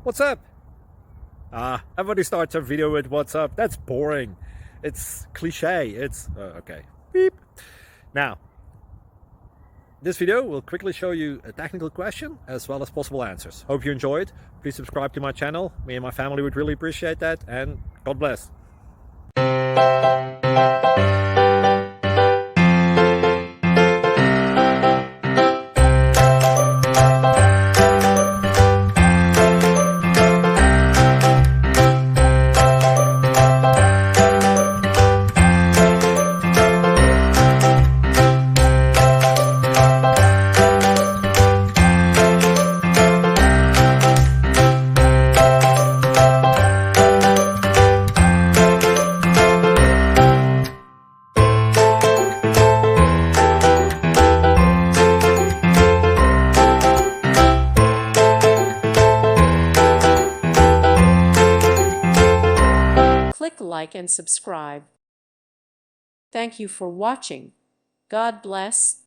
What's up? Everybody starts a video with what's up. That's boring. It's cliche. It's okay. Beep. Now, this video will quickly show you a technical question as well as possible answers. Hope you enjoyed. Please subscribe to my channel. Me and my family would really appreciate that, and God bless. Click like and subscribe. Thank you for watching. God bless.